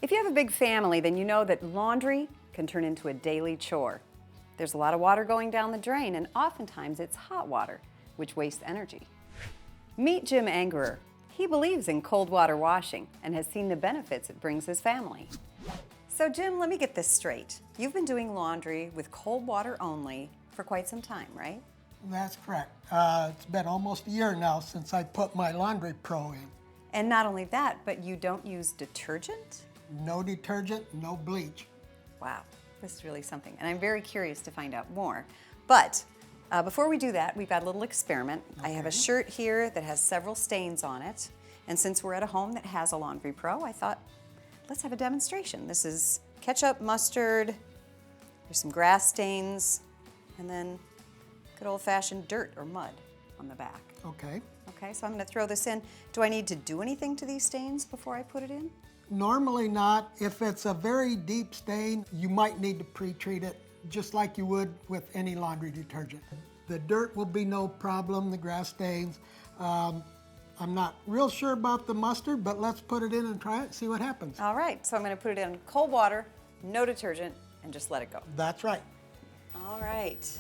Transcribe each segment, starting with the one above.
If you have a big family, then you know that laundry can turn into a daily chore. There's a lot of water going down the drain, and oftentimes it's hot water, which wastes energy. Meet Jim Angerer. He believes in cold water washing and has seen the benefits it brings his family. So Jim, let me get this straight. You've been doing laundry with cold water only for quite some time, right? That's correct. It's been almost a year now since I put my Laundry Pro in. And not only that, but you don't use detergent? No detergent, no bleach. Wow, this is really something. And I'm very curious to find out more. But before we do that, we've got a little experiment. Okay. I have a shirt here that has several stains on it. And since we're at a home that has a Laundry Pro, I thought, let's have a demonstration. This is ketchup, mustard, there's some grass stains, and then good old-fashioned dirt or mud on the back. Okay. Okay, so I'm going to throw this in. Do I need to do anything to these stains before I put it in? Normally not. If it's a very deep stain, you might need to pre-treat it just like you would with any laundry detergent. The dirt will be no problem, the grass stains. I'm not real sure about the mustard, but let's put it in and try it and see what happens. All right, so I'm going to put it in cold water, no detergent, and just let it go. That's right. All right.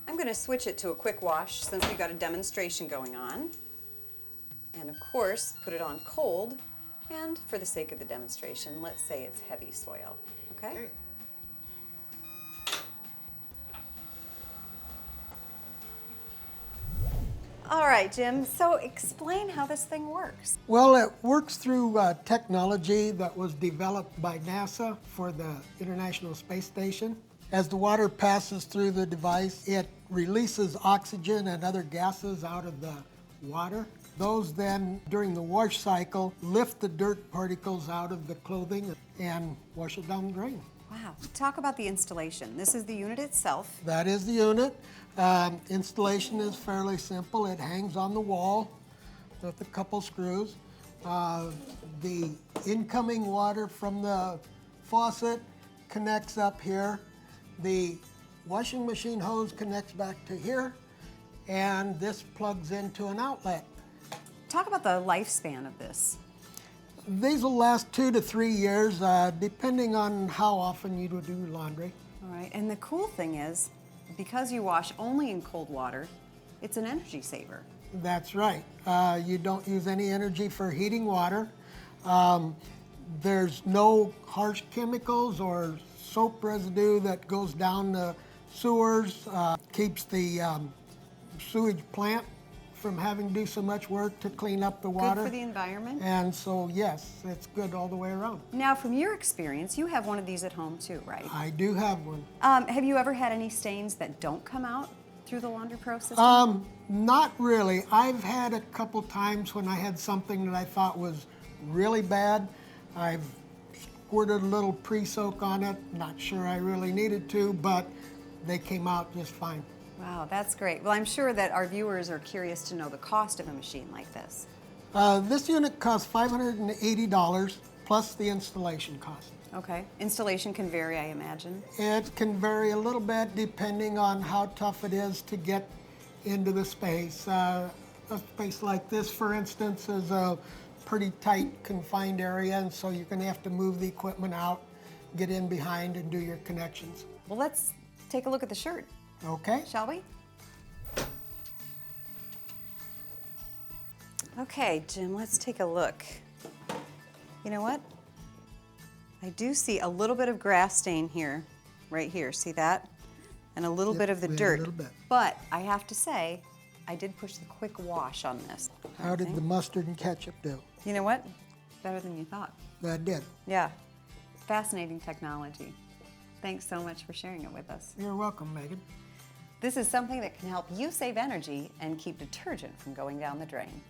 I'm going to switch it to a quick wash since we've got a demonstration going on. And of course, put it on cold. And for the sake of the demonstration, let's say it's heavy soil. Okay? All right, Jim, so explain how this thing works. Well, it works through technology that was developed by NASA for the International Space Station. As the water passes through the device, it releases oxygen and other gases out of the water. Those then, during the wash cycle, lift the dirt particles out of the clothing and wash it down the drain. Wow. Talk about the installation. This is the unit itself. That is the unit. Installation is fairly simple. It hangs on the wall with a couple screws. The incoming water from the faucet connects up here. The washing machine hose connects back to here, and this plugs into an outlet. Talk about the lifespan of this. These will last 2 to 3 years, depending on how often you do laundry. All right, and the cool thing is, because you wash only in cold water, it's an energy saver. That's right. You don't use any energy for heating water. There's no harsh chemicals or soap residue that goes down the sewers, keeps the sewage plant from having to do so much work to clean up the water. Good for the environment. And so, yes, it's good all the way around. Now, from your experience, you have one of these at home too, right? I do have one. Have you ever had any stains that don't come out through the Laundry Pro system? Not really. I've had a couple times when I had something that I thought was really bad. I've squirted a little pre-soak on it. Not sure I really needed to, but they came out just fine. Wow, that's great. Well, I'm sure that our viewers are curious to know the cost of a machine like this. This unit costs $580 plus the installation cost. Okay. Installation can vary, I imagine. It can vary a little bit depending on how tough it is to get into the space. A space like this, for instance, is a pretty tight, confined area, and so you're going to have to move the equipment out, get in behind, and do your connections. Well, let's take a look at the shirt. Okay. Shall we? Okay, Jim, let's take a look. You know what? I do see a little bit of grass stain here, right here. See that? And a little bit of the dirt. A little bit. But I have to say, I did push the quick wash on this. How did the mustard and ketchup do? You know what? Better than you thought. That did. Yeah. Fascinating technology. Thanks so much for sharing it with us. You're welcome, Megan. This is something that can help you save energy and keep detergent from going down the drain.